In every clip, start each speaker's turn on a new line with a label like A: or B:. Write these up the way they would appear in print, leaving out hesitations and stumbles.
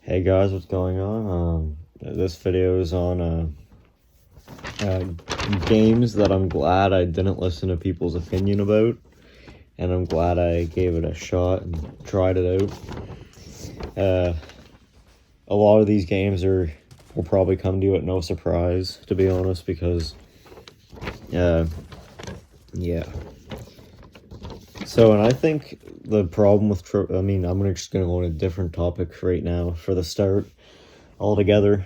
A: Hey guys, what's going on? This video is on uh, games that I'm glad I didn't listen to people's opinion about, and I'm glad I gave it a shot and tried it out. A lot of these games will probably come to you at no surprise, to be honest, because yeah. So, and I think the problem with I'm just gonna go on a different topic right now for the start altogether.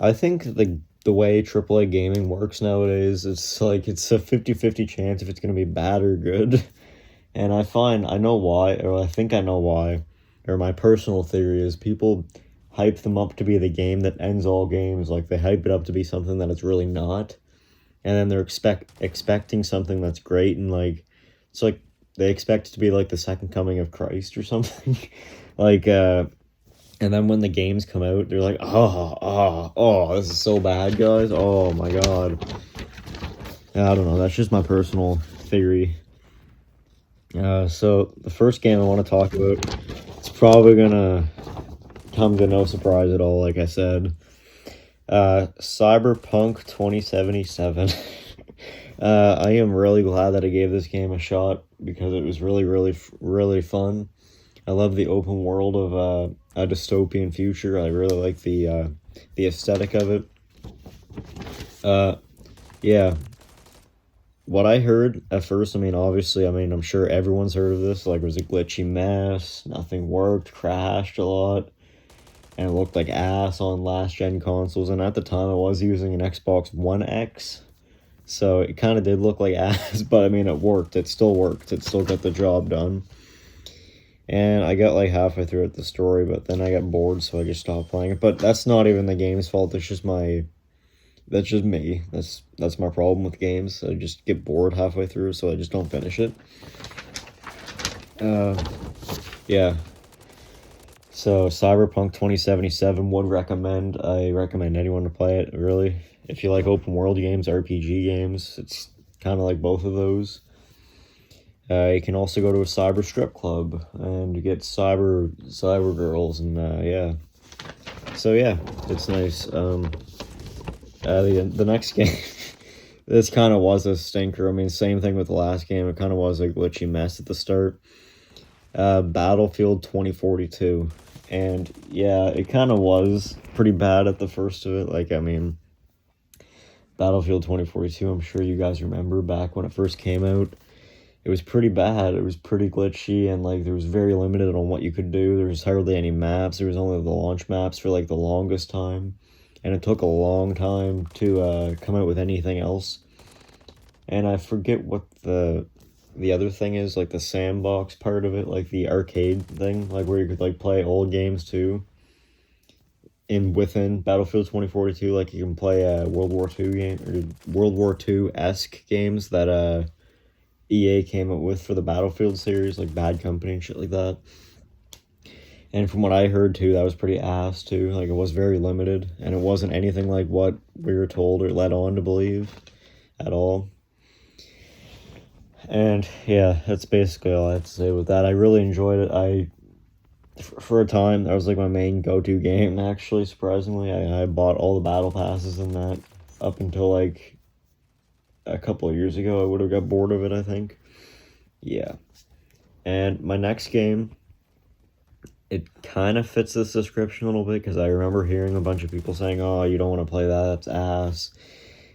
A: I think the way AAA gaming works nowadays, it's like it's a 50-50 chance if it's going to be bad or good. And I know why, or I think I know why, or my personal theory is people hype them up to be the game that ends all games. Like they hype it up to be something that it's really not. And then they're expecting something that's great, and like it's like they expect it to be like the second coming of Christ or something. like and then when the games come out, they're like, this is so bad, guys. Oh my god. Yeah, I don't know. That's just my personal theory. So the first game I want to talk about, it's probably gonna come to no surprise at all, like I said. Cyberpunk 2077. I am really glad that I gave this game a shot because it was really, really, really fun. I love the open world of a dystopian future. I really like the aesthetic of it. Yeah. What I heard at first, obviously, I'm sure everyone's heard of this. Like, it was a glitchy mess. Nothing worked. Crashed a lot. And it looked like ass on last-gen consoles. And at the time, I was using an Xbox One X. So it kind of did look like ass. But, it worked. It still worked. It still got the job done. And I got like halfway through it, the story, but then I got bored, so I just stopped playing it. But that's not even the game's fault. That's just me. That's my problem with games. I just get bored halfway through, so I just don't finish it. Yeah. So Cyberpunk 2077 would recommend. I recommend anyone to play it, really. If you like open world games, RPG games, it's kind of like both of those. You can also go to a cyber strip club and get cyber girls, and yeah. So yeah, it's nice. The next game, this kind of was a stinker. Same thing with the last game. It kind of was a glitchy mess at the start. Battlefield 2042, and yeah, it kind of was pretty bad at the first of it. Battlefield 2042. I'm sure you guys remember back when it first came out. It was pretty bad. It was pretty glitchy, and there was very limited on what you could do. There was hardly any maps. There was only the launch maps for the longest time, and it took a long time to come out with anything else. And I forget what the other thing is, the sandbox part of it, the arcade thing, where you could play old games too. Within Battlefield 2042, you can play World War II game or World War II-esque games that EA came up with for the Battlefield series, like Bad Company and shit like that. And from what I heard too, that was pretty ass too. It was very limited, and it wasn't anything like what we were told or led on to believe at all. And yeah, that's basically all I have to say with that. I really enjoyed it. For a time, that was my main go-to game, actually, surprisingly. I bought all the battle passes in that up until a couple of years ago. I would have got bored of it, I think. Yeah. And my next game, it kind of fits this description a little bit, because I remember hearing a bunch of people saying, oh, you don't want to play that, that's ass.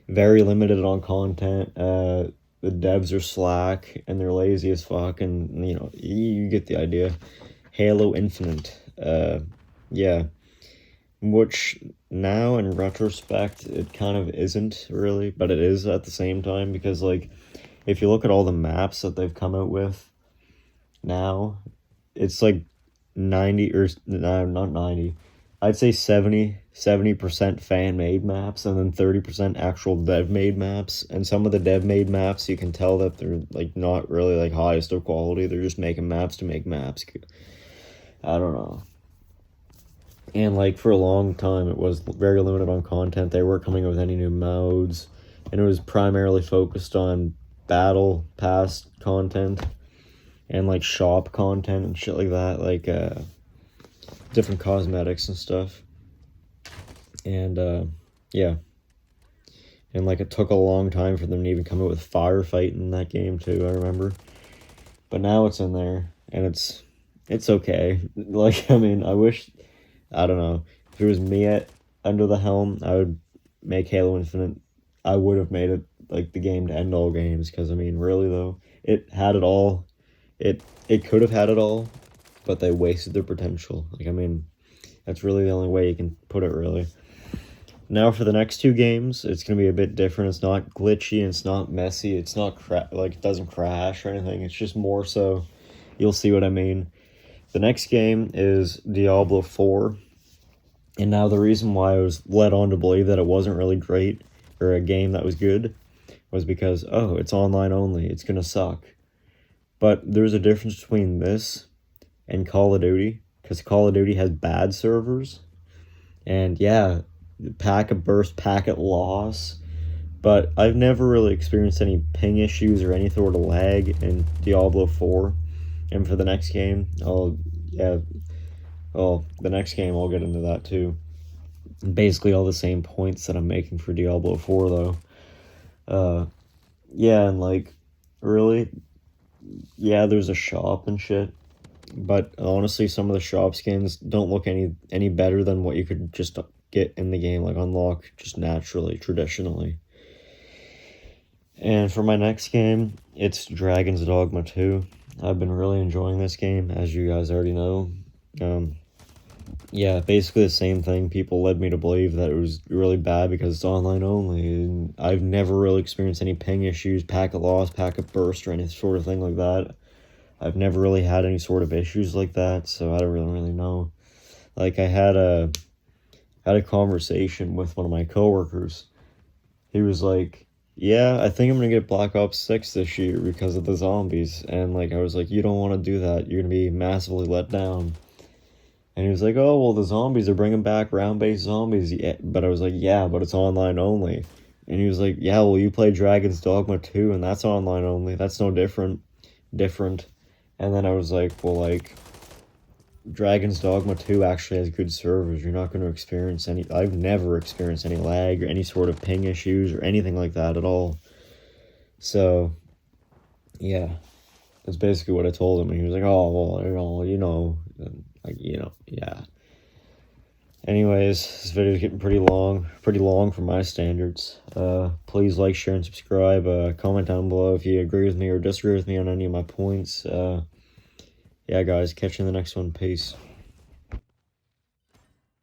A: Very limited on content. The devs are slack, and they're lazy as fuck, and, you get the idea. Halo Infinite. Yeah. Which now in retrospect it kind of isn't really, but it is at the same time, because if you look at all the maps that they've come out with now, it's 90 or no, not 90, I'd say 70% fan made maps, and then 30% actual dev made maps. And some of the dev made maps, you can tell that they're not really highest of quality. They're just making maps to make maps. I don't know. And for a long time, it was very limited on content. They weren't coming up with any new modes, and it was primarily focused on battle pass content and shop content and shit like that. different cosmetics and stuff. And yeah. And like it took a long time for them to even come up with firefight in that game too, I remember. But now it's in there and it's okay. Like, I mean, I don't know. If it was me under the helm, I would make Halo Infinite. I would have made it like the game to end all games, because I mean, really though, it had it all. It could have had it all, but they wasted their potential. Like, I mean, that's really the only way you can put it, really. Now for the next two games, it's going to be a bit different. It's not glitchy, and it's not messy. It's not like it doesn't crash or anything. It's just more so, you'll see what I mean. The next game is Diablo 4. And now the reason why I was led on to believe that it wasn't really great, or a game that was good, was because, oh, it's online only, it's going to suck. But there's a difference between this and Call of Duty, because Call of Duty has bad servers. And yeah, packet burst, packet loss. But I've never really experienced any ping issues or any sort of lag in Diablo 4. And for the next game, the next game I'll get into that too. Basically all the same points that I'm making for Diablo 4 though. Yeah, and like, really, yeah, there's a shop and shit. But honestly, some of the shop skins don't look any better than what you could just get in the game, like unlock just naturally, traditionally. And for my next game, it's Dragon's Dogma 2. I've been really enjoying this game, as you guys already know. Yeah, basically the same thing. People led me to believe that it was really bad because it's online only, and I've never really experienced any ping issues, packet loss, packet burst, or any sort of thing like that. I've never really had any sort of issues like that, so I don't really know. Like, I had a conversation with one of my coworkers. He was like, yeah, I think I'm gonna get Black Ops 6 this year because of the zombies. And like, I was like, you don't want to do that. You're gonna be massively let down. And he was like, oh, well, the zombies are bringing back round-based zombies. Yeah. But I was like, yeah, but it's online only. And he was like, yeah, well, you play Dragon's Dogma 2, and that's online only. That's no different. And then I was like, well, like, Dragon's Dogma 2 actually has good servers. You're not going to experience I've never experienced any lag or any sort of ping issues or anything like that at all. So, yeah, that's basically what I told him. And he was like, oh, well, yeah. Anyways, this video is getting pretty long for my standards. Please like, share, and subscribe. Comment down below if you agree with me or disagree with me on any of my points. Yeah, guys, catch you in the next one. Peace.